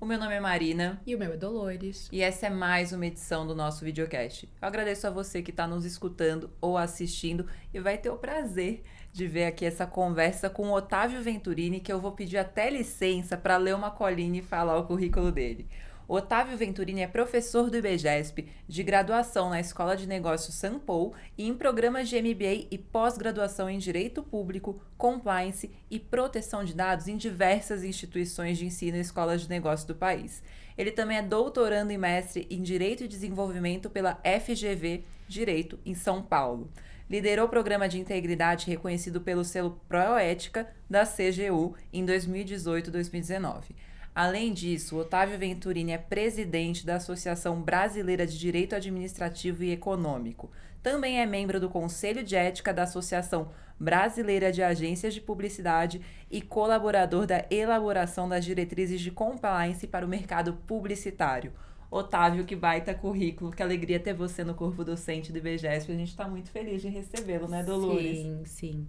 O meu nome é Marina. E o meu é Dolores. E essa é mais uma edição do nosso videocast. Eu agradeço a você que está nos escutando ou assistindo e vai ter o prazer de ver aqui essa conversa com o Otávio Venturini, que eu vou pedir até licença para ler uma colinha e falar o currículo dele. O Otávio Venturini é professor do IBGESP, de graduação na Escola de Negócios São Paulo e em programas de MBA e pós-graduação em Direito Público, Compliance e Proteção de Dados em diversas instituições de ensino e escolas de negócios do país. Ele também é doutorando e mestre em Direito e Desenvolvimento pela FGV Direito, em São Paulo. Liderou o programa de integridade reconhecido pelo selo Proética da CGU em 2018 e 2019. Além disso, Otávio Venturini é presidente da Associação Brasileira de Direito Administrativo e Econômico. Também é membro do Conselho de Ética da Associação Brasileira de Agências de Publicidade e colaborador da elaboração das diretrizes de compliance para o mercado publicitário. Otávio, que baita currículo, que alegria ter você no corpo docente do IBGESP. A gente está muito feliz de recebê-lo, né, Dolores? Sim.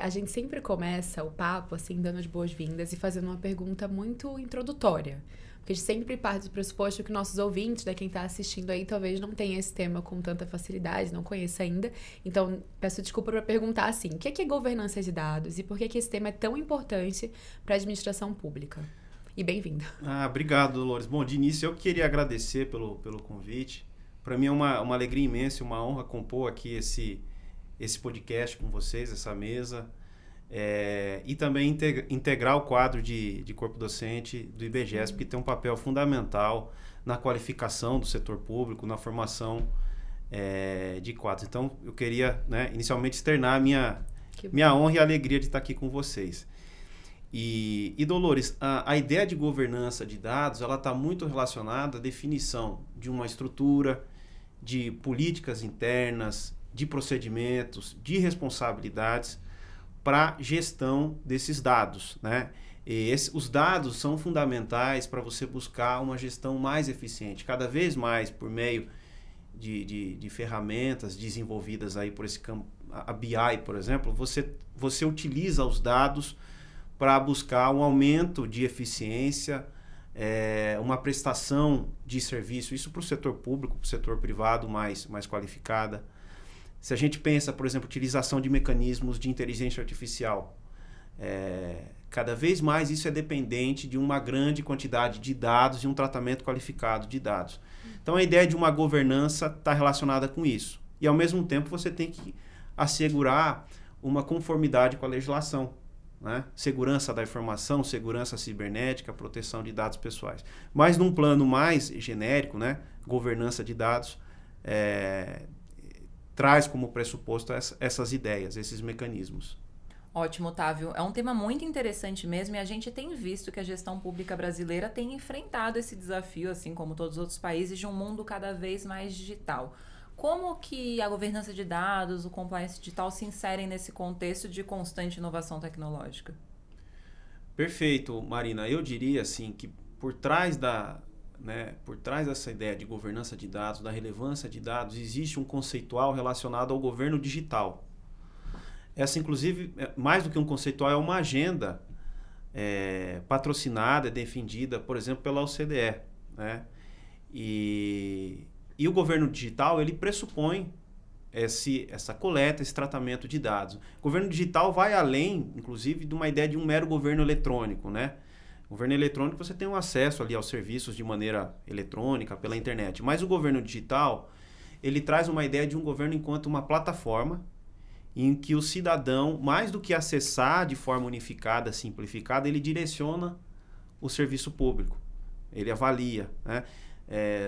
A gente sempre começa o papo, assim, dando as boas-vindas e fazendo uma pergunta muito introdutória. Porque a gente sempre parte do pressuposto que nossos ouvintes, né, quem está assistindo aí, talvez não tenha esse tema com tanta facilidade, não conheça ainda. Então, peço desculpa para perguntar, assim, o que é governança de dados e por que esse tema é tão importante para a administração pública? E bem-vindo. Obrigado, Dolores. Bom, de início eu queria agradecer pelo convite. Para mim é uma alegria imensa, uma honra compor aqui esse podcast com vocês, essa mesa. E também integrar o quadro de corpo docente do IBGESP, que tem um papel fundamental na qualificação do setor público, na formação de quadros. Então, eu queria, né, inicialmente externar a minha honra e alegria de estar aqui com vocês. E Dolores, a ideia de governança de dados, ela está muito relacionada à definição de uma estrutura, de políticas internas, de procedimentos, de responsabilidades para gestão desses dados, né? Os dados são fundamentais para você buscar uma gestão mais eficiente, cada vez mais por meio de ferramentas desenvolvidas aí por esse campo. A BI, por exemplo, você utiliza os dados para buscar um aumento de eficiência, uma prestação de serviço, isso para o setor público, para o setor privado mais qualificada. Se a gente pensa, por exemplo, utilização de mecanismos de inteligência artificial, cada vez mais isso é dependente de uma grande quantidade de dados e um tratamento qualificado de dados. Então, a ideia de uma governança está relacionada com isso. E, ao mesmo tempo, você tem que assegurar uma conformidade com a legislação, né? Segurança da informação, segurança cibernética, proteção de dados pessoais. Mas num plano mais genérico, né? Governança de dados traz como pressuposto essas ideias, esses mecanismos. Ótimo, Otávio. É um tema muito interessante mesmo e a gente tem visto que a gestão pública brasileira tem enfrentado esse desafio, assim como todos os outros países, de um mundo cada vez mais digital. Como que a governança de dados, o compliance digital se inserem nesse contexto de constante inovação tecnológica? Perfeito, Marina. Eu diria assim que por trás dessa ideia de governança de dados, da relevância de dados, existe um conceitual relacionado ao governo digital. Essa, inclusive, mais do que um conceitual, é uma agenda patrocinada, defendida, por exemplo, pela OCDE, né? E o governo digital, ele pressupõe essa coleta, esse tratamento de dados. O governo digital vai além, inclusive, de uma ideia de um mero governo eletrônico, né? O governo eletrônico, você tem um acesso ali aos serviços de maneira eletrônica, pela internet. Mas o governo digital, ele traz uma ideia de um governo enquanto uma plataforma em que o cidadão, mais do que acessar de forma unificada, simplificada, ele direciona o serviço público. Ele avalia, né?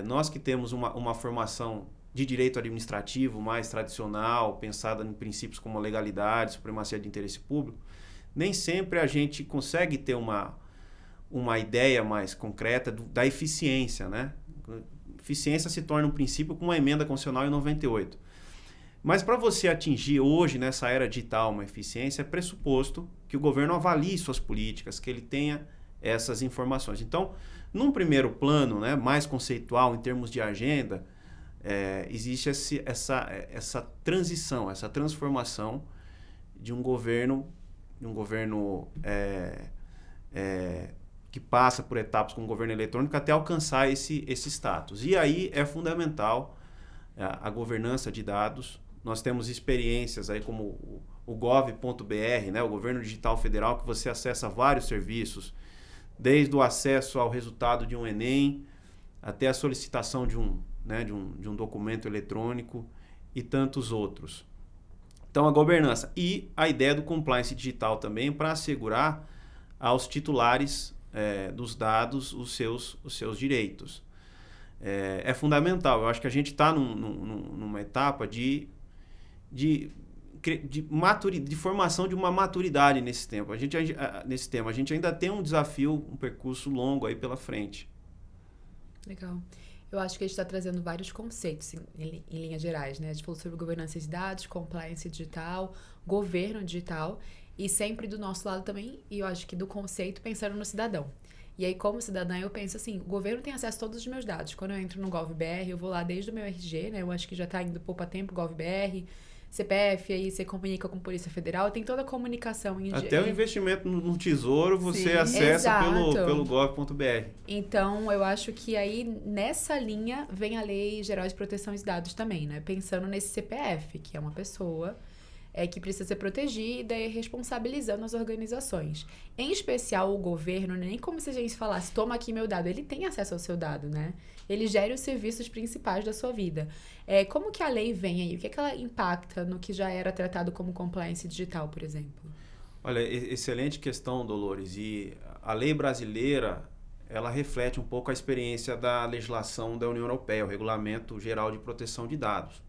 Nós que temos uma formação de direito administrativo mais tradicional, pensada em princípios como legalidade, supremacia de interesse público, nem sempre a gente consegue ter uma ideia mais concreta da eficiência, né? Eficiência se torna um princípio com uma emenda constitucional em 98. Mas para você atingir hoje, nessa era digital, uma eficiência, é pressuposto que o governo avalie suas políticas, que ele tenha essas informações. Então, num primeiro plano, né, mais conceitual, em termos de agenda, existe essa transição, essa transformação de um governo que passa por etapas com o governo eletrônico até alcançar esse status. E aí é fundamental a governança de dados. Nós temos experiências aí como o gov.br, né, o Governo Digital Federal, que você acessa vários serviços, desde o acesso ao resultado de um Enem, até a solicitação de um documento eletrônico e tantos outros. Então, a governança e a ideia do compliance digital também para assegurar aos titulares dos dados os seus direitos. É fundamental. Eu acho que a gente está numa etapa de formação de uma maturidade nesse tempo. Nesse tema. A gente ainda tem um desafio, um percurso longo aí pela frente. Legal. Eu acho que a gente está trazendo vários conceitos em linhas gerais, né? A gente falou sobre governança de dados, compliance digital, governo digital e sempre do nosso lado também, e eu acho que do conceito, pensando no cidadão. E aí, como cidadã, eu penso assim, o governo tem acesso a todos os meus dados. Quando eu entro no GovBR, eu vou lá desde o meu RG, né? Eu acho que já está indo poupa tempo, GovBR, CPF, aí você comunica com a Polícia Federal, tem toda a comunicação. Até o investimento no Tesouro você acessa pelo gov.br. Então, eu acho que aí, nessa linha, vem a Lei Geral de Proteção de Dados também, né? Pensando nesse CPF, que é uma pessoa que precisa ser protegida e responsabilizando as organizações. Em especial, o governo, nem como se a gente falasse, toma aqui meu dado. Ele tem acesso ao seu dado, né? Ele gera os serviços principais da sua vida. Como que a lei vem aí? O que é que ela impacta no que já era tratado como compliance digital, por exemplo? Olha, excelente questão, Dolores. E a lei brasileira, ela reflete um pouco a experiência da legislação da União Europeia, o Regulamento Geral de Proteção de Dados.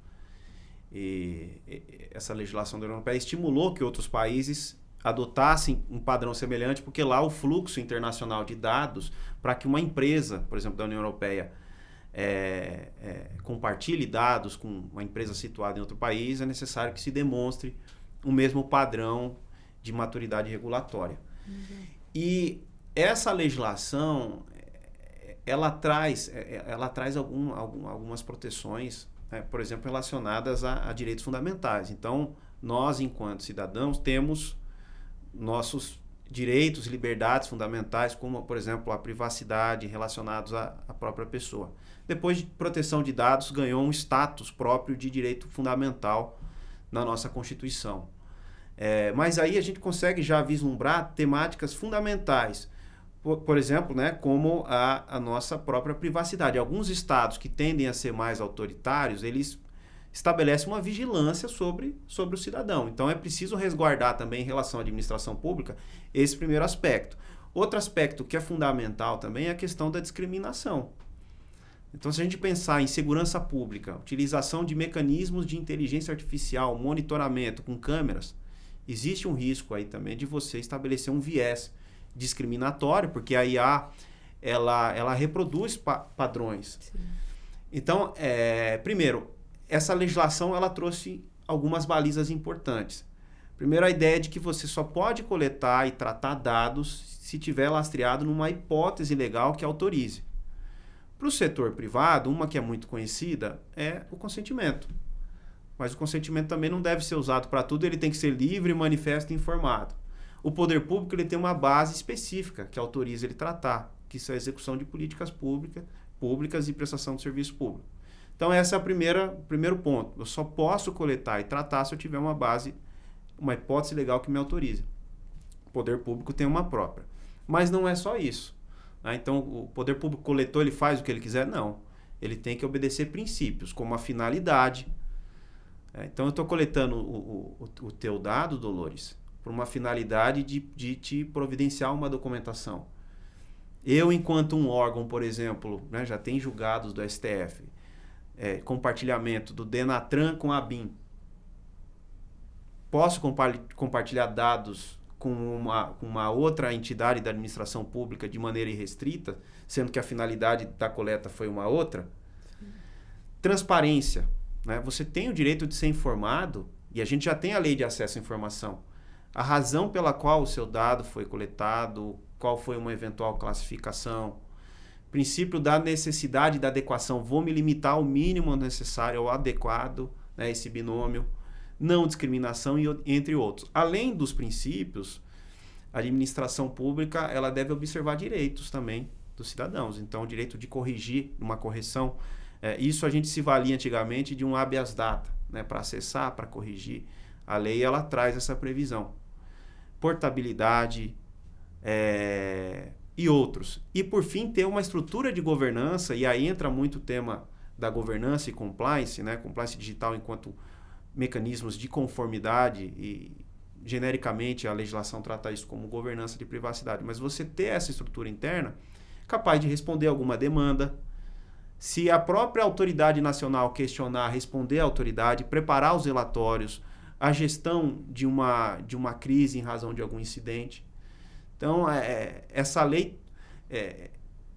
E essa legislação da União Europeia estimulou que outros países adotassem um padrão semelhante, porque lá o fluxo internacional de dados, para que uma empresa, por exemplo, da União Europeia, compartilhe dados com uma empresa situada em outro país, é necessário que se demonstre o mesmo padrão de maturidade regulatória. Uhum. E essa legislação, ela traz algumas proteções, por exemplo, relacionadas a direitos fundamentais. Então, nós, enquanto cidadãos, temos nossos direitos e liberdades fundamentais, como, por exemplo, a privacidade relacionados à própria pessoa. Depois de proteção de dados, ganhou um status próprio de direito fundamental na nossa Constituição. Mas aí a gente consegue já vislumbrar temáticas fundamentais, por exemplo, né, como a nossa própria privacidade. Alguns estados que tendem a ser mais autoritários, eles estabelecem uma vigilância sobre o cidadão. Então, é preciso resguardar também, em relação à administração pública, esse primeiro aspecto. Outro aspecto que é fundamental também é a questão da discriminação. Então, se a gente pensar em segurança pública, utilização de mecanismos de inteligência artificial, monitoramento com câmeras, existe um risco aí também de você estabelecer um viés discriminatório, porque a IA ela reproduz padrões. Sim. Então, primeiro, essa legislação ela trouxe algumas balizas importantes. Primeiro, a ideia de que você só pode coletar e tratar dados se tiver lastreado numa hipótese legal que autorize. Para o setor privado, uma que é muito conhecida é o consentimento. Mas o consentimento também não deve ser usado para tudo, ele tem que ser livre, manifesto e informado. O poder público ele tem uma base específica que autoriza ele tratar, que isso é a execução de políticas públicas e prestação de serviço público. Então, esse é o primeiro ponto. Eu só posso coletar e tratar se eu tiver uma base, uma hipótese legal que me autorize. O poder público tem uma própria. Mas não é só isso. Né? Então, o poder público coletor, ele faz o que ele quiser? Não. Ele tem que obedecer princípios, como a finalidade. Então, eu estou coletando o teu dado, Dolores, por uma finalidade de te providenciar uma documentação. Eu, enquanto um órgão, por exemplo, né, já tem julgados do STF, compartilhamento do Denatran com a ABIN. Posso compartilhar dados com uma outra entidade da administração pública de maneira irrestrita, sendo que a finalidade da coleta foi uma outra? Sim. Transparência. Né? Você tem o direito de ser informado, e a gente já tem a lei de acesso à informação. A razão pela qual o seu dado foi coletado, qual foi uma eventual classificação, princípio da necessidade e da adequação, vou me limitar ao mínimo necessário, ao adequado, né, esse binômio, não discriminação, entre outros. Além dos princípios, a administração pública ela deve observar direitos também dos cidadãos. Então, o direito de corrigir uma correção, isso a gente se valia antigamente de um habeas data, né, para acessar, para corrigir. A lei ela traz essa previsão. Portabilidade e outros. E, por fim, ter uma estrutura de governança, e aí entra muito o tema da governança e compliance, né, compliance digital enquanto mecanismos de conformidade e, genericamente, a legislação trata isso como governança de privacidade. Mas você ter essa estrutura interna capaz de responder alguma demanda. Se a própria autoridade nacional questionar, responder à autoridade, preparar os relatórios, a gestão de uma crise em razão de algum incidente. Então, essa lei,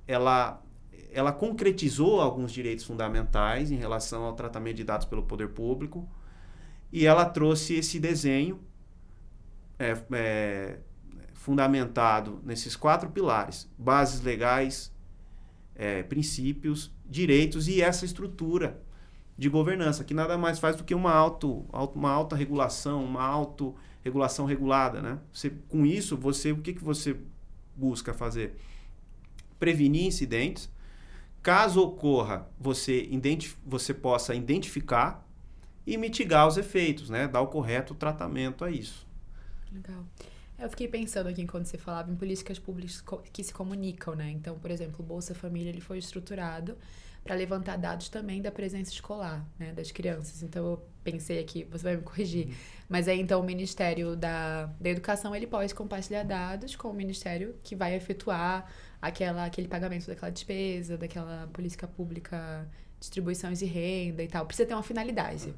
ela concretizou alguns direitos fundamentais em relação ao tratamento de dados pelo poder público e ela trouxe esse desenho fundamentado nesses 4 pilares: bases legais, princípios, direitos e essa estrutura de governança, que nada mais faz do que uma autorregulação, uma autorregulação regulada, né? Com isso, o que você busca fazer? Prevenir incidentes. Caso ocorra, você possa identificar e mitigar os efeitos, né? Dar o correto tratamento a isso. Legal. Eu fiquei pensando aqui enquanto você falava em políticas públicas que se comunicam, né? Então, por exemplo, o Bolsa Família ele foi estruturado para levantar dados também da presença escolar, né, das crianças. Então, eu pensei aqui, você vai me corrigir, mas aí, então, o Ministério da Educação, ele pode compartilhar dados com o Ministério que vai efetuar aquele pagamento daquela despesa, daquela política pública, distribuições de renda e tal. Precisa ter uma finalidade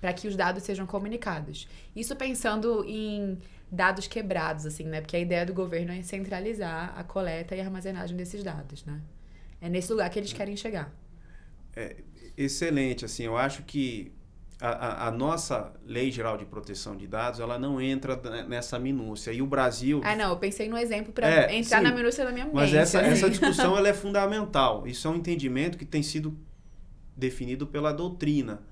para que os dados sejam comunicados. Isso pensando em dados quebrados, assim, né? Porque a ideia do governo é centralizar a coleta e a armazenagem desses dados, né? É nesse lugar que eles querem chegar. Excelente, assim, eu acho que a nossa Lei Geral de Proteção de Dados, ela não entra nessa minúcia. E o Brasil... não, eu pensei no exemplo para entrar na minúcia da minha mente. Mas essa discussão ela é fundamental. Isso é um entendimento que tem sido definido pela doutrina.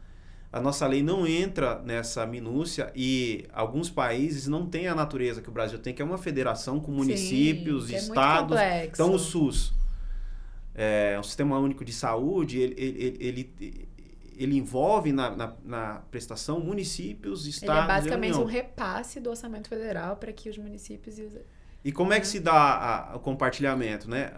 A nossa lei não entra nessa minúcia e alguns países não têm a natureza que o Brasil tem, que é uma federação com municípios, estados. Então, o SUS, o Sistema Único de Saúde, ele envolve na prestação municípios, estados. Ele é basicamente um repasse do orçamento federal para que os municípios... E como é que se dá o compartilhamento, né?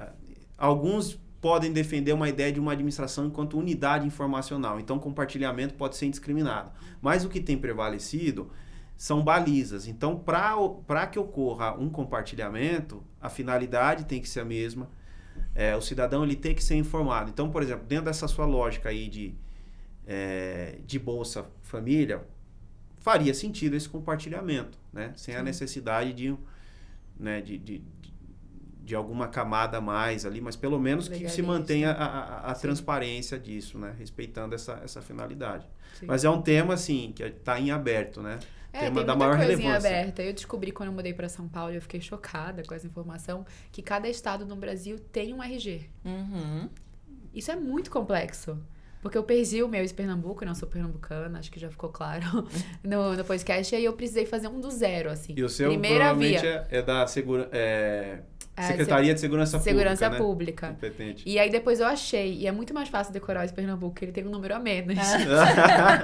Alguns podem defender uma ideia de uma administração enquanto unidade informacional. Então, compartilhamento pode ser indiscriminado. Mas o que tem prevalecido são balizas. Então, para que ocorra um compartilhamento, a finalidade tem que ser a mesma. O cidadão ele tem que ser informado. Então, por exemplo, dentro dessa sua lógica aí de Bolsa Família, faria sentido esse compartilhamento, né? Sem a necessidade de alguma camada a mais ali, mas pelo menos que se mantenha a transparência disso, né? Respeitando essa finalidade. Sim. Mas é um tema, assim, que está em aberto, né? Tema da maior relevância. Aberta. Eu descobri quando eu mudei para São Paulo, eu fiquei chocada com essa informação, que cada estado no Brasil tem um RG. Uhum. Isso é muito complexo. Porque eu perdi o meu de Pernambuco, eu não sou pernambucana, acho que já ficou claro no podcast, e aí eu precisei fazer um do zero, assim. E o seu provavelmente é da Secretaria de Segurança Pública. Competente. E aí depois eu achei, e é muito mais fácil decorar o de Pernambuco, que ele tem um número a menos.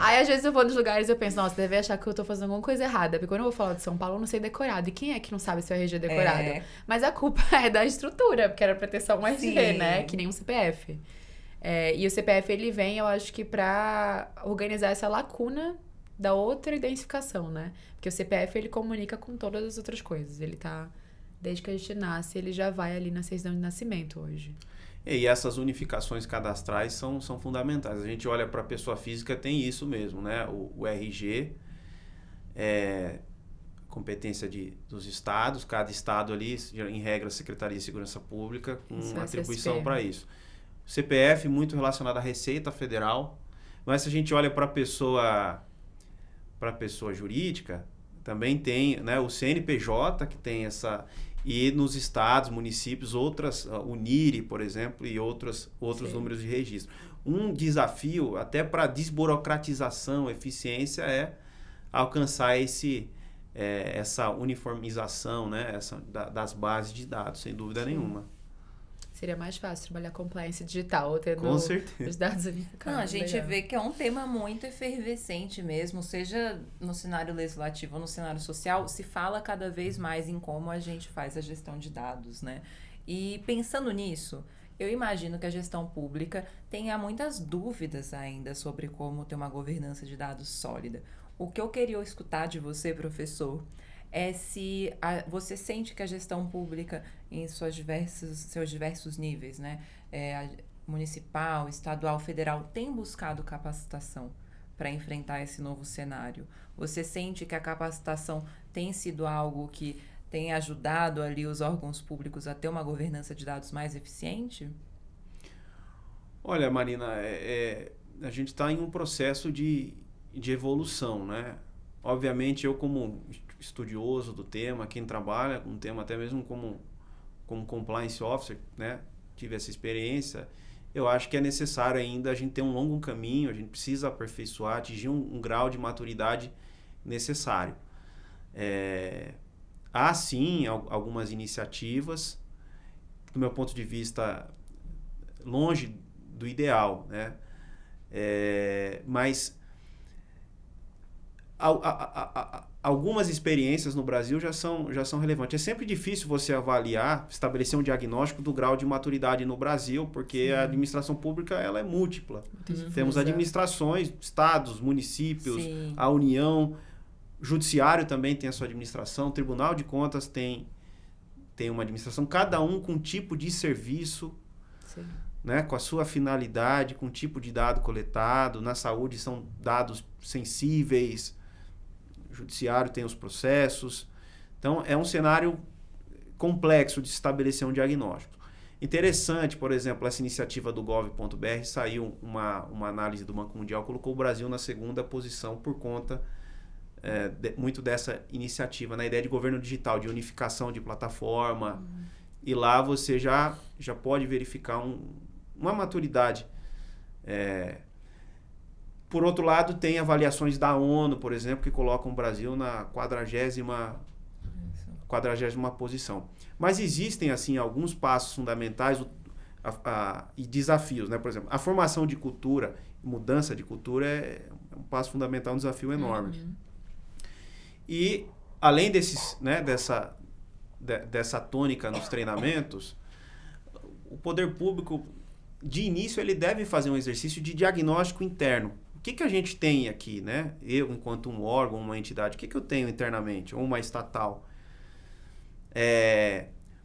Aí às vezes eu vou nos lugares e eu penso, nossa, deve achar que eu tô fazendo alguma coisa errada, porque quando eu vou falar de São Paulo, eu não sei decorado. E quem é que não sabe se o RG é decorado? Mas a culpa é da estrutura, porque era pra ter só um RG, né? Que nem um CPF. E o CPF, ele vem, eu acho que pra organizar essa lacuna da outra identificação, né? Porque o CPF, ele comunica com todas as outras coisas. Ele tá, desde que a gente nasce, ele já vai ali na certidão de nascimento hoje. E essas unificações cadastrais são fundamentais. A gente olha para a pessoa física, tem isso mesmo, né? O RG é competência dos estados, cada estado ali, em regra, a Secretaria de Segurança Pública, com atribuição para isso. CPF muito relacionado à Receita Federal, mas se a gente olha para a pessoa jurídica, também tem, né, o CNPJ, que tem essa, e nos estados, municípios, outras, o NIRI, por exemplo, e outros números de registro. Um desafio, até para desburocratização, eficiência, é alcançar essa uniformização, né, das bases de dados, sem dúvida nenhuma. Seria mais fácil trabalhar compliance digital, tendo Com certeza. os dados unificados. Não, a gente Legal. vê que é um tema muito efervescente mesmo, seja no cenário legislativo ou no cenário social, se fala cada vez mais em como a gente faz a gestão de dados, né? E pensando nisso, eu imagino que a gestão pública tenha muitas dúvidas ainda sobre como ter uma governança de dados sólida. O que eu queria escutar de você, professor, é se você sente que a gestão pública, em seus diversos níveis, né, municipal, estadual, federal, tem buscado capacitação para enfrentar esse novo cenário. Você sente que a capacitação tem sido algo que tem ajudado ali os órgãos públicos a ter uma governança de dados mais eficiente? Olha, Marina, a gente está em um processo de evolução, né? Obviamente, eu como estudioso do tema, quem trabalha com o tema, até mesmo como compliance officer, né? Tive essa experiência. Eu acho que é necessário ainda a gente ter um longo caminho, a gente precisa aperfeiçoar, atingir um grau de maturidade necessário. Há sim algumas iniciativas, do meu ponto de vista, longe do ideal, né? Mas algumas experiências no Brasil já são relevantes. É sempre difícil você avaliar, estabelecer um diagnóstico do grau de maturidade no Brasil, porque a administração pública ela é múltipla. Temos administrações, estados, municípios, Sim. a União, Judiciário também tem a sua administração, Tribunal de Contas tem uma administração, cada um com um tipo de serviço, Sim. né, com a sua finalidade, com o tipo de dado coletado. Na saúde são dados sensíveis, o Judiciário tem os processos. Então, é um cenário complexo de estabelecer um diagnóstico. Interessante, por exemplo, essa iniciativa do gov.br, saiu uma análise do Banco Mundial, colocou o Brasil na 2ª posição por conta muito dessa iniciativa, na ideia de governo digital, de unificação de plataforma. E lá você já pode verificar uma maturidade. Por outro lado, tem avaliações da ONU, por exemplo, que colocam o Brasil na 40ª posição. Mas existem, assim, alguns passos fundamentais e desafios, né? Por exemplo, a formação de cultura, mudança de cultura é um passo fundamental, um desafio enorme. E, além dessa tônica nos treinamentos, o poder público, de início, ele deve fazer um exercício de diagnóstico interno. O que a gente tem aqui, né? Eu, enquanto um órgão, uma entidade, o que eu tenho internamente? Ou uma estatal?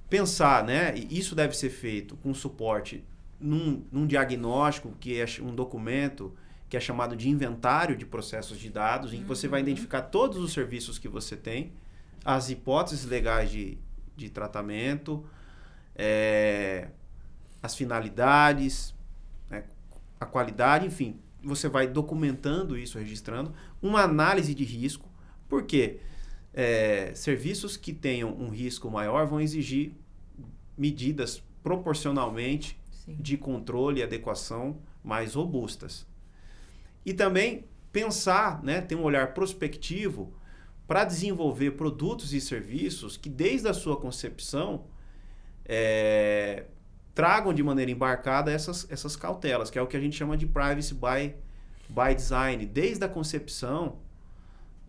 Pensar, né? E isso deve ser feito com suporte num diagnóstico, que é um documento que é chamado de inventário de processos de dados, em que você vai identificar todos os serviços que você tem, as hipóteses legais de tratamento, as finalidades, né, a qualidade, enfim, você vai documentando isso, registrando, uma análise de risco, porque serviços que tenham um risco maior vão exigir medidas proporcionalmente de controle e adequação mais robustas. E também pensar, né, ter um olhar prospectivo para desenvolver produtos e serviços que, desde a sua concepção, tragam de maneira embarcada essas cautelas, que é o que a gente chama de privacy by design. Desde a concepção,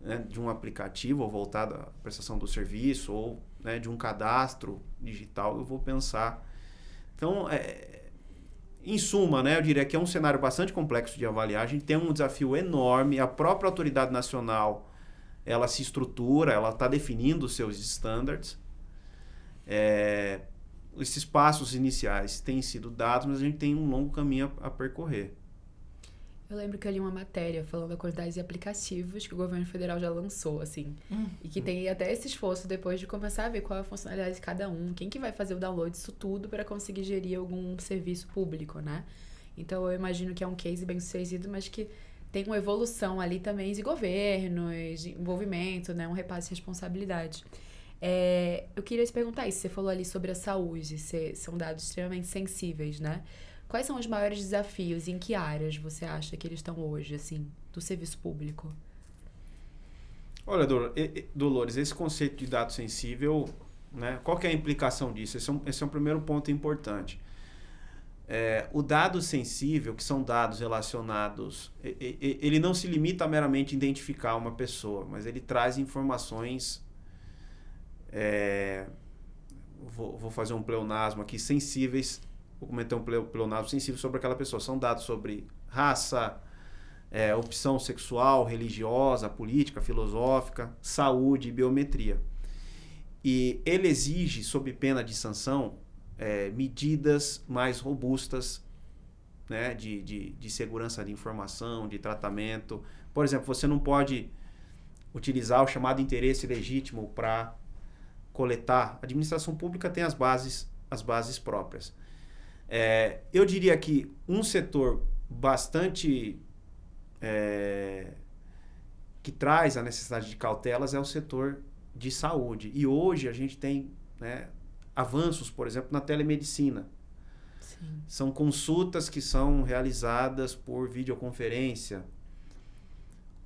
né, de um aplicativo ou voltado à prestação do serviço, ou, né, de um cadastro digital, eu vou pensar. Então, em suma, né, eu diria que é um cenário bastante complexo de avaliar. A gente tem um desafio enorme. A própria autoridade nacional, ela se estrutura, ela está definindo os seus standards. Esses passos iniciais têm sido dados, mas a gente tem um longo caminho a percorrer. Eu lembro que eu li uma matéria falando da quantidade de aplicativos que o governo federal já lançou, assim. E que tem até esse esforço depois de começar a ver qual é a funcionalidade de cada um, quem que vai fazer o download disso tudo para conseguir gerir algum serviço público, né? Então, eu imagino que é um case bem sucedido, mas que tem uma evolução ali também de governos, de envolvimento, né? Um repasse de responsabilidade. Eu queria te perguntar isso. Você falou ali sobre a saúde, são dados extremamente sensíveis, né? Quais são os maiores desafios e em que áreas você acha que eles estão hoje, assim, do serviço público? Olha, Dolores, esse conceito de dado sensível, né, qual que é a implicação disso? Esse é um primeiro ponto importante. O dado sensível, que são dados relacionados, ele não se limita a meramente identificar uma pessoa, mas ele traz informações, vou fazer um pleonasmo aqui, sensíveis, vou comentar um pleonasmo sensível sobre aquela pessoa. São dados sobre raça, opção sexual, religiosa, política, filosófica, saúde e biometria. E ele exige, sob pena de sanção, medidas mais robustas, né, de segurança de informação, de tratamento. Por exemplo, você não pode utilizar o chamado interesse legítimo para coletar. A administração pública tem as bases próprias. Eu diria que um setor bastante que traz a necessidade de cautelas é o setor de saúde. E hoje a gente tem, né, avanços, por exemplo, na telemedicina. Sim. São consultas que são realizadas por videoconferência.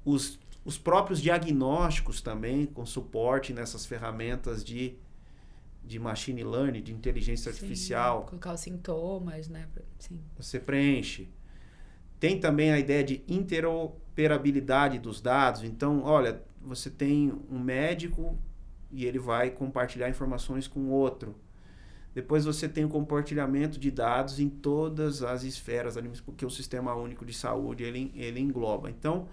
Os próprios diagnósticos também, com suporte nessas ferramentas de machine learning, de inteligência artificial. Colocar os sintomas, né? Sim. Você preenche. Tem também a ideia de interoperabilidade dos dados. Então, olha, você tem um médico e ele vai compartilhar informações com outro. Depois você tem o compartilhamento de dados em todas as esferas, porque o Sistema Único de Saúde ele engloba. Então,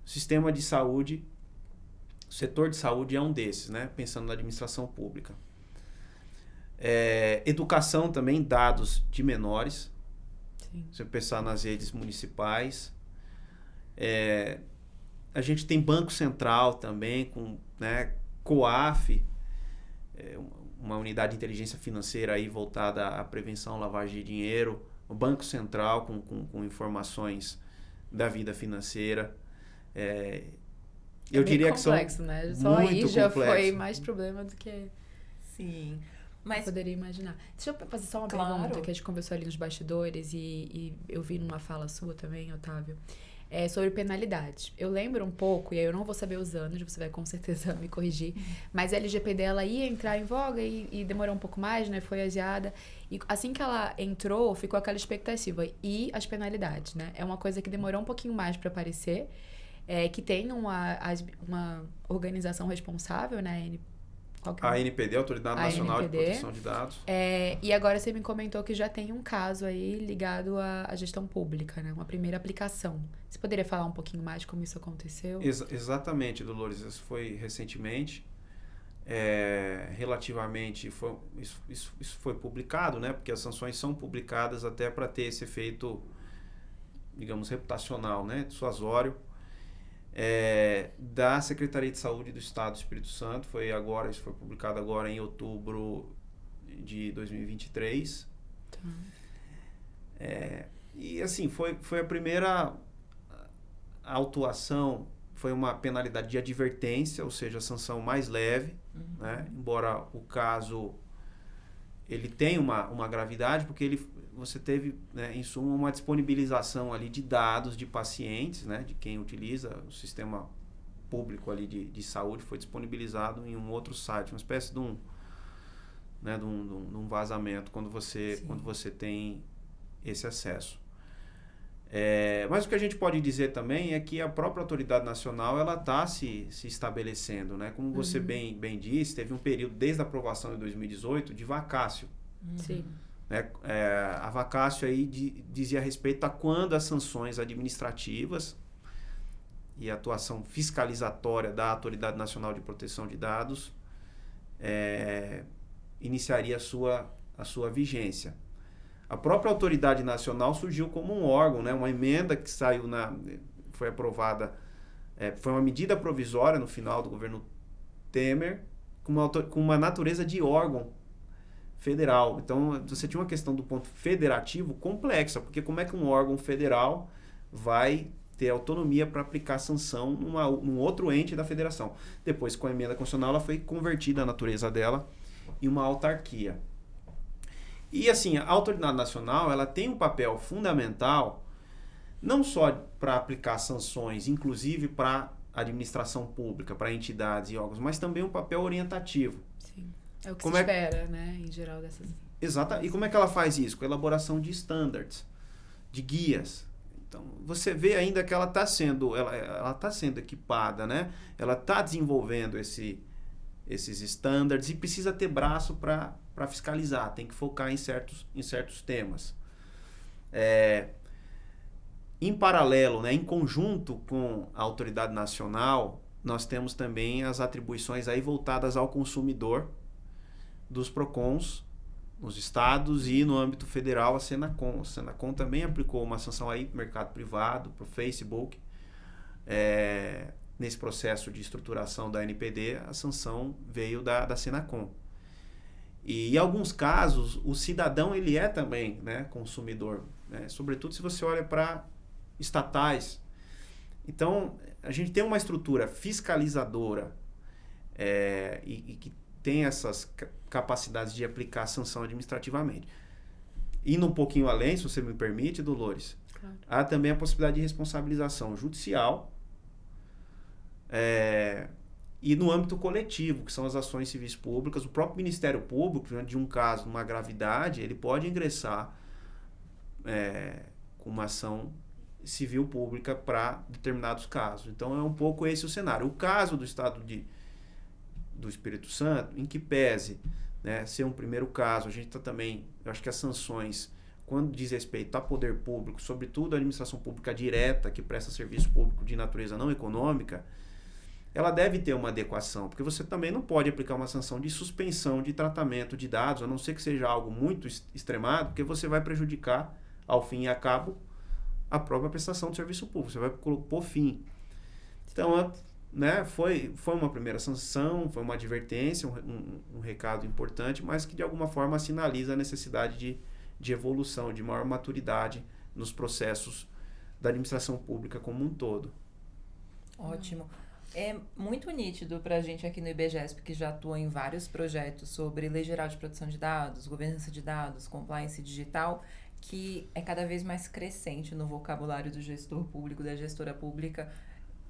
o sistema de saúde, o setor de saúde é um desses, né? Pensando na administração pública. Educação também, dados de menores. Sim. Se você pensar nas redes municipais. A gente tem Banco Central também, com, né, COAF, uma unidade de inteligência financeira aí voltada à prevenção, lavagem de dinheiro. O Banco Central com informações da vida financeira. Eu diria complexo, que são né? Só muito aí já complexo. foi mais problema do que Sim. eu Mas poderia imaginar. Deixa eu fazer só uma Claro. pergunta que a gente conversou ali nos bastidores e eu vi numa fala sua também, Otávio. Sobre penalidade. Eu lembro um pouco, e aí eu não vou saber os anos, você vai com certeza me corrigir, mas a LGPD ela ia entrar em voga e demorou um pouco mais, né? Foi adiada. E assim que ela entrou, ficou aquela expectativa. E as penalidades, né? É uma coisa que demorou um pouquinho mais para aparecer, que tem uma organização responsável, né? A NPD, Autoridade Nacional de Proteção de Dados. E agora você me comentou que já tem um caso aí ligado à gestão pública, né? Uma primeira aplicação. Você poderia falar um pouquinho mais como isso aconteceu? Exatamente, Dolores. Isso foi recentemente. Relativamente, isso foi publicado, né? Porque as sanções são publicadas até para ter esse efeito, digamos, reputacional, né? Dissuasório. Da Secretaria de Saúde do Estado do Espírito Santo, isso foi publicado agora em outubro de 2023. Tá. E assim, foi a primeira autuação, foi uma penalidade de advertência, ou seja, a sanção mais leve, né? Embora o caso ele tenha uma gravidade, porque você teve, né, em suma, uma disponibilização ali de dados de pacientes, né, de quem utiliza o sistema público ali de saúde, foi disponibilizado em um outro site, uma espécie de um vazamento quando você tem esse acesso. Mas o que a gente pode dizer também é que a própria autoridade nacional ela está se estabelecendo, né? Como você bem disse, teve um período desde a aprovação de 2018 de vacácio. Sim. A vacácio aí dizia respeito a quando as sanções administrativas e a atuação fiscalizatória da Autoridade Nacional de Proteção de Dados iniciaria a sua vigência. A própria Autoridade Nacional surgiu como um órgão, né? Uma emenda que foi aprovada, foi uma medida provisória no final do governo Temer, com uma natureza de órgão federal. Então, você tinha uma questão do ponto federativo complexa, porque como é que um órgão federal vai ter autonomia para aplicar sanção num outro ente da federação? Depois, com a emenda constitucional, ela foi convertida a natureza dela em uma autarquia. E assim, a Autoridade Nacional ela tem um papel fundamental não só para aplicar sanções, inclusive para administração pública, para entidades e órgãos, mas também um papel orientativo. Sim. É o que Como se é... espera, né, em geral dessas... Exato. E como é que ela faz isso? Com a elaboração de standards, de guias. Então, você vê ainda que ela está sendo equipada, né? Ela está desenvolvendo esses standards e precisa ter braço para fiscalizar, tem que focar em certos temas. Em paralelo, né, em conjunto com a autoridade nacional, nós temos também as atribuições aí voltadas ao consumidor dos PROCONs nos estados e no âmbito federal a Senacom. A Senacom também aplicou uma sanção aí para o mercado privado, para o Facebook. Nesse processo de estruturação da NPD, a sanção veio da Senacom. E em alguns casos, o cidadão ele é também, né, consumidor, né? Sobretudo se você olha para estatais. Então, a gente tem uma estrutura fiscalizadora e que tem essas capacidades de aplicar a sanção administrativamente. Indo um pouquinho além, se você me permite, Dolores, claro, há também a possibilidade de responsabilização judicial e no âmbito coletivo, que são as ações civis públicas. O próprio Ministério Público, diante de um caso, uma gravidade, ele pode ingressar com uma ação civil pública para determinados casos. Então, é um pouco esse o cenário. O caso do Estado do Espírito Santo, em que pese, né, ser um primeiro caso, a gente está também, eu acho que as sanções, quando diz respeito a poder público, sobretudo a administração pública direta, que presta serviço público de natureza não econômica, ela deve ter uma adequação, porque você também não pode aplicar uma sanção de suspensão de tratamento de dados, a não ser que seja algo muito extremado, porque você vai prejudicar, ao fim e a cabo, a própria prestação de serviço público, você vai pôr fim. Então, né, foi uma primeira sanção, foi uma advertência, um recado importante, mas que de alguma forma sinaliza a necessidade de evolução, de maior maturidade nos processos da administração pública como um todo. Ótimo. É muito nítido para a gente aqui no IBGESP, que já atua em vários projetos sobre Lei Geral de Proteção de Dados, governança de dados, compliance digital, que é cada vez mais crescente no vocabulário do gestor público, da gestora pública,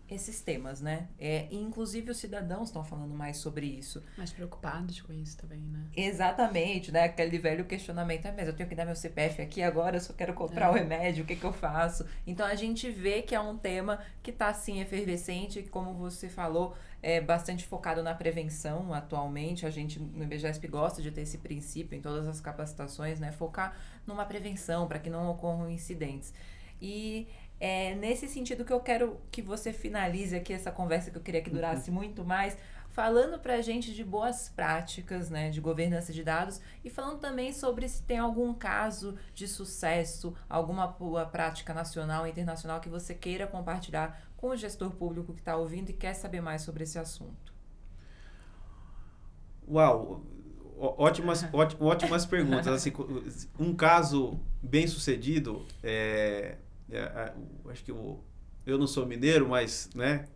esses temas, né? Inclusive os cidadãos estão falando mais sobre isso. Mais preocupados com isso também, né? Exatamente, né? Aquele velho questionamento, mas eu tenho que dar meu CPF aqui agora, eu só quero comprar o remédio, o que eu faço? Então, a gente vê que é um tema que está, assim, efervescente, como você falou, é bastante focado na prevenção atualmente. A gente, no IBGESP, gosta de ter esse princípio em todas as capacitações, né? Focar numa prevenção, para que não ocorram incidentes. E é nesse sentido que eu quero que você finalize aqui essa conversa, que eu queria que durasse muito mais, falando pra gente de boas práticas, né, de governança de dados, e falando também sobre se tem algum caso de sucesso, alguma boa prática nacional e internacional que você queira compartilhar com o gestor público que está ouvindo e quer saber mais sobre esse assunto. Uau! Ótimas perguntas. Assim, um caso bem sucedido, acho que eu não sou mineiro, mas, né,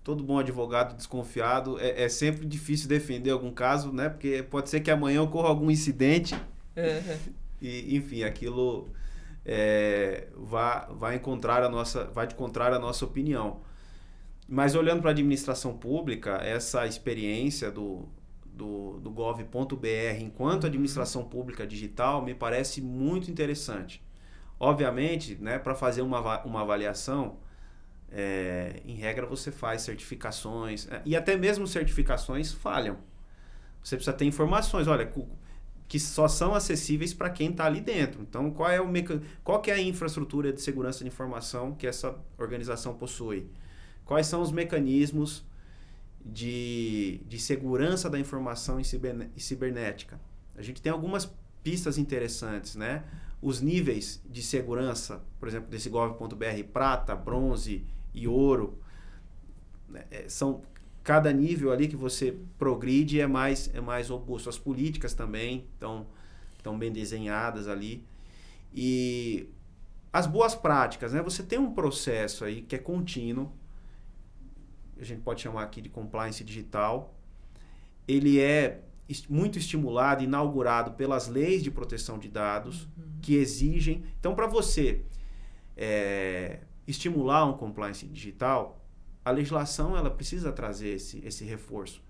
todo bom advogado desconfiado, é sempre difícil defender algum caso, né, porque pode ser que amanhã ocorra algum incidente e, enfim, aquilo vai encontrar vai de contrário à nossa opinião. Mas olhando para a administração pública, essa experiência do gov.br enquanto administração pública digital me parece muito interessante. Obviamente, né, para fazer uma avaliação, em regra você faz certificações, e até mesmo certificações falham. Você precisa ter informações, olha, que só são acessíveis para quem está ali dentro. Então, qual que é a infraestrutura de segurança de informação que essa organização possui? Quais são os mecanismos de segurança da informação e cibernética? A gente tem algumas pistas interessantes, né? Os níveis de segurança, por exemplo, desse gov.br, prata, bronze e ouro, né? Cada nível ali que você progride é mais robusto. As políticas também estão bem desenhadas ali. E as boas práticas, né? Você tem um processo aí que é contínuo, a gente pode chamar aqui de compliance digital. Ele é muito estimulado, inaugurado pelas leis de proteção de dados, que exigem. Então, para você estimular um compliance digital, a legislação ela precisa trazer esse reforço.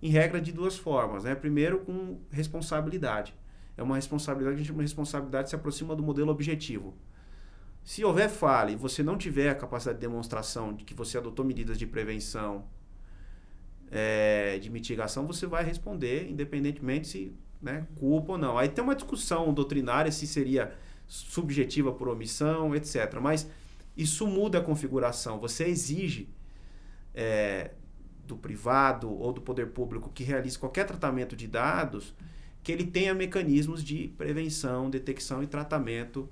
Em regra, de duas formas, né? Primeiro, com responsabilidade. É uma responsabilidade, a gente chama de responsabilidade que se aproxima do modelo objetivo. Se houver falha e você não tiver a capacidade de demonstração de que você adotou medidas de prevenção, de mitigação, você vai responder, independentemente se, né, culpa ou não. Aí tem uma discussão doutrinária se seria subjetiva por omissão, etc. Mas isso muda a configuração. Você exige do privado ou do poder público que realize qualquer tratamento de dados que ele tenha mecanismos de prevenção, detecção e tratamento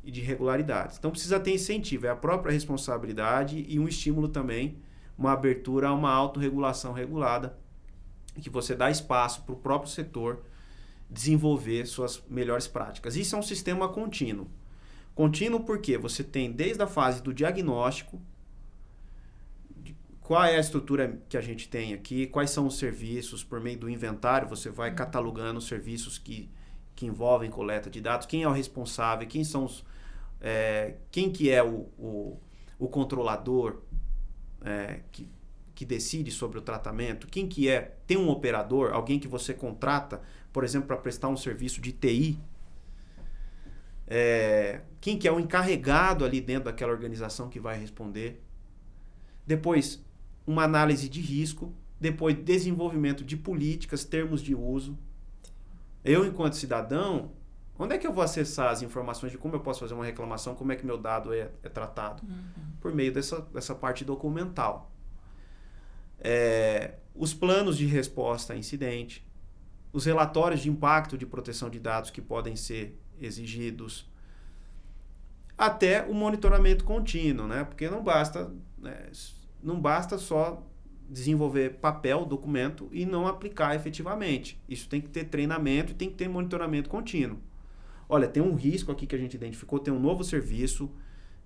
e de irregularidades. Então precisa ter incentivo, é a própria responsabilidade e um estímulo também, uma abertura a uma autorregulação regulada, que você dá espaço para o próprio setor desenvolver suas melhores práticas. Isso é um sistema contínuo. Contínuo porque você tem desde a fase do diagnóstico, qual é a estrutura que a gente tem aqui, quais são os serviços, por meio do inventário, você vai catalogando os serviços que envolvem coleta de dados, quem é o responsável, quem são os, quem que é o controlador que decide sobre o tratamento, quem que tem um operador, alguém que você contrata, por exemplo, para prestar um serviço de TI, quem que é o encarregado ali dentro daquela organização que vai responder. Depois, uma análise de risco, depois desenvolvimento de políticas, termos de uso. Eu, enquanto cidadão, onde é que eu vou acessar as informações de como eu posso fazer uma reclamação, como é que meu dado é tratado? Por meio dessa parte documental. Os planos de resposta a incidente, os relatórios de impacto de proteção de dados que podem ser exigidos, até o monitoramento contínuo, né? Porque não basta só desenvolver papel, documento e não aplicar efetivamente. Isso tem que ter treinamento e tem que ter monitoramento contínuo. Olha, tem um risco aqui que a gente identificou, tem um novo serviço.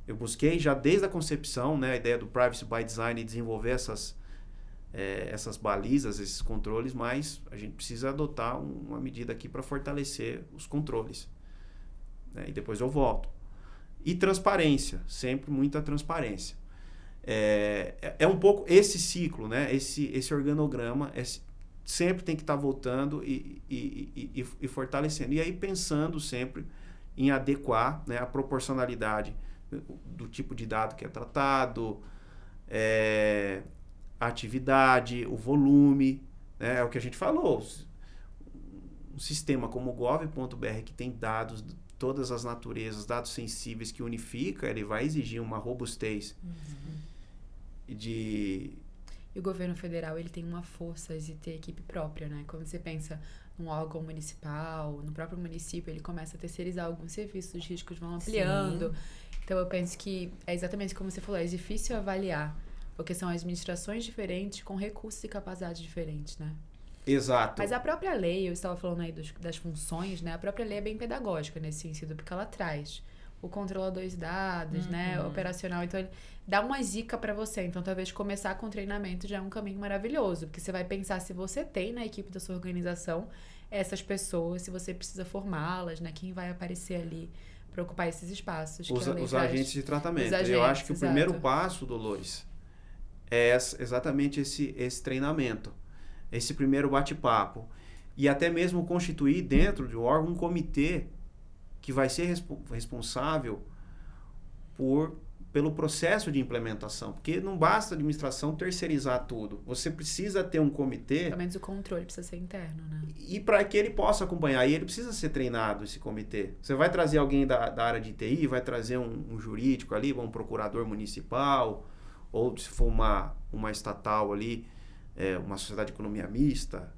Eu busquei já desde a concepção, né, a ideia do Privacy by Design e desenvolver essas balizas, esses controles, mas a gente precisa adotar uma medida aqui para fortalecer os controles. Né, e depois eu volto. E transparência, sempre muita transparência. É um pouco esse ciclo, né? Esse organograma sempre tem que estar voltando e fortalecendo. E aí pensando sempre em adequar, né, a proporcionalidade do tipo de dado que é tratado, a atividade, o volume, né? É o que a gente falou. Um sistema como o gov.br que tem dados de todas as naturezas, dados sensíveis que unifica, ele vai exigir uma robustez E o governo federal, ele tem uma força de ter equipe própria, né? Quando você pensa num órgão municipal, no próprio município, ele começa a terceirizar alguns serviços, os riscos vão ampliando. Sim. Então, eu penso que é exatamente como você falou, é difícil avaliar, porque são administrações diferentes com recursos e capacidades diferentes, né? Exato. Mas a própria lei, eu estava falando aí das funções, né? A própria lei é bem pedagógica nesse sentido, porque ela traz o controlador de dados, né? O operacional. Então, ele dá uma dica para você. Então, talvez começar com treinamento já é um caminho maravilhoso, porque você vai pensar se você tem na equipe da sua organização essas pessoas, se você precisa formá-las, né? Quem vai aparecer ali para ocupar esses espaços. Os agentes de tratamento. Eu acho que o primeiro passo, Dolores, é exatamente esse treinamento, esse primeiro bate-papo. E até mesmo constituir dentro do órgão um comitê que vai ser responsável pelo processo de implementação. Porque não basta a administração terceirizar tudo. Você precisa ter um comitê... Pelo menos o controle precisa ser interno, né? E para que ele possa acompanhar. E ele precisa ser treinado, esse comitê. Você vai trazer alguém da área de TI, vai trazer um jurídico ali, um procurador municipal, ou se for uma estatal ali, uma sociedade de economia mista,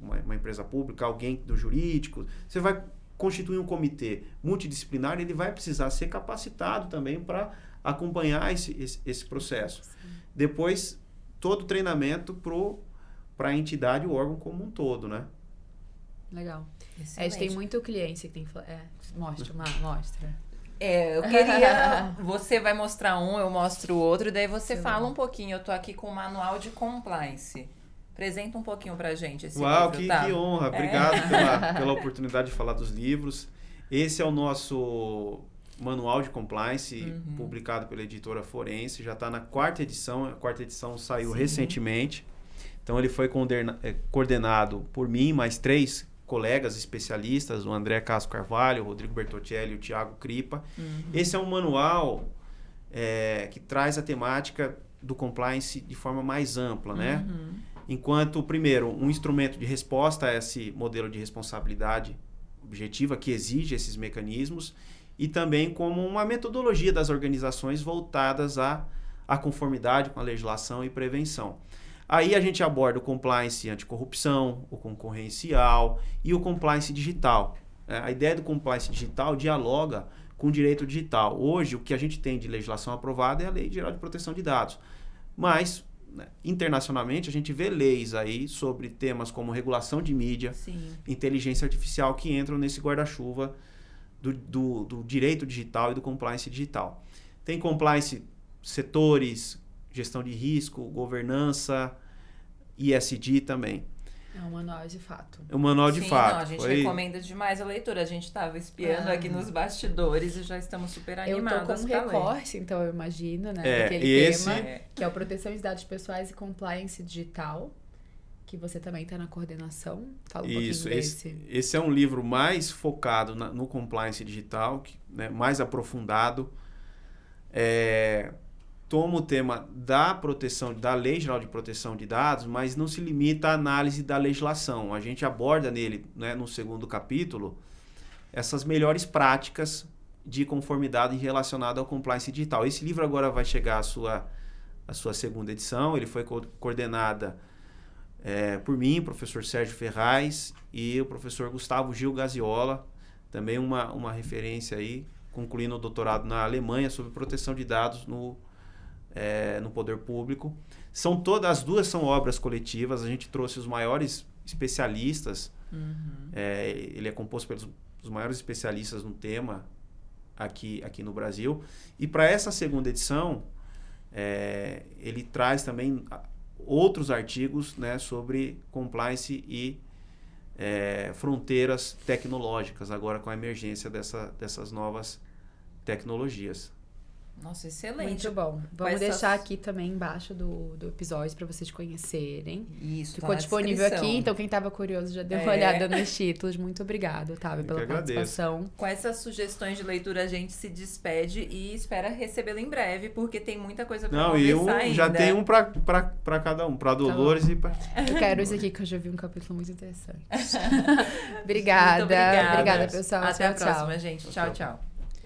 uma empresa pública, alguém do jurídico. Você vai constituir um comitê multidisciplinar, ele vai precisar ser capacitado também para acompanhar esse processo. Sim. Depois, todo o treinamento para a entidade, o órgão como um todo, né? Legal. A gente tem muito cliente que tem... mostra. Eu queria... Você vai mostrar um, eu mostro o outro, daí você fala um pouquinho. Eu tô aqui com o manual de compliance. Apresenta um pouquinho pra gente esse livro, que honra. Obrigado pela oportunidade de falar dos livros. Esse é o nosso Manual de Compliance, publicado pela editora Forense, já está na 4ª edição, a 4ª edição saiu recentemente. Então ele foi coordenado por mim e mais 3 colegas especialistas, o André Castro Carvalho, o Rodrigo Bertocelli e o Thiago Cripa. Esse é um manual que traz a temática do compliance de forma mais ampla, né? Enquanto, primeiro, um instrumento de resposta a esse modelo de responsabilidade objetiva que exige esses mecanismos e também como uma metodologia das organizações voltadas à conformidade com a legislação e prevenção. Aí a gente aborda o compliance anticorrupção, o concorrencial e o compliance digital. A ideia do compliance digital dialoga com o direito digital. Hoje, o que a gente tem de legislação aprovada é a Lei Geral de Proteção de Dados. Mas, internacionalmente, a gente vê leis aí sobre temas como regulação de mídia, inteligência artificial, que entram nesse guarda-chuva do direito digital e do compliance digital. Tem compliance setores, gestão de risco, governança, ESG também. É um manual de fato. É um manual de fato. Não, a gente recomenda demais a leitura. A gente estava espiando aqui nos bastidores e já estamos super animados. Eu tô com um recorte, então eu imagino, né? Daquele tema, que é o Proteção de Dados Pessoais e Compliance Digital, que você também está na coordenação. Fala um pouquinho desse. Esse é um livro mais focado no compliance digital, mais aprofundado. Toma o tema da proteção, da Lei Geral de Proteção de Dados, mas não se limita à análise da legislação. A gente aborda nele, no 2º capítulo, essas melhores práticas de conformidade relacionada ao compliance digital. Esse livro agora vai chegar à sua 2ª edição. Ele foi coordenada por mim, professor Sérgio Ferraz, e o professor Gustavo Gil Gaziola, também uma referência aí, concluindo o doutorado na Alemanha sobre proteção de dados no poder público. As duas são obras coletivas. A gente trouxe os maiores especialistas. Ele é composto pelos maiores especialistas no tema aqui no Brasil. E para essa 2ª edição, ele traz também outros artigos, sobre compliance e fronteiras tecnológicas, agora com a emergência dessas novas tecnologias. Nossa, excelente. Muito bom. Vamos deixar aqui também embaixo do episódio para vocês conhecerem. Isso, ficou disponível aqui, então quem estava curioso já deu uma olhada nos títulos. Muito obrigada, Otávio, pela participação. Com essas sugestões de leitura, a gente se despede e espera recebê-lo em breve, porque tem muita coisa para conversar ainda. Já tem um para cada um, para Dolores e para... Eu quero esse aqui, que eu já vi um capítulo muito interessante. Obrigada. Obrigada, pessoal. Até a próxima, gente. Tchau, tchau.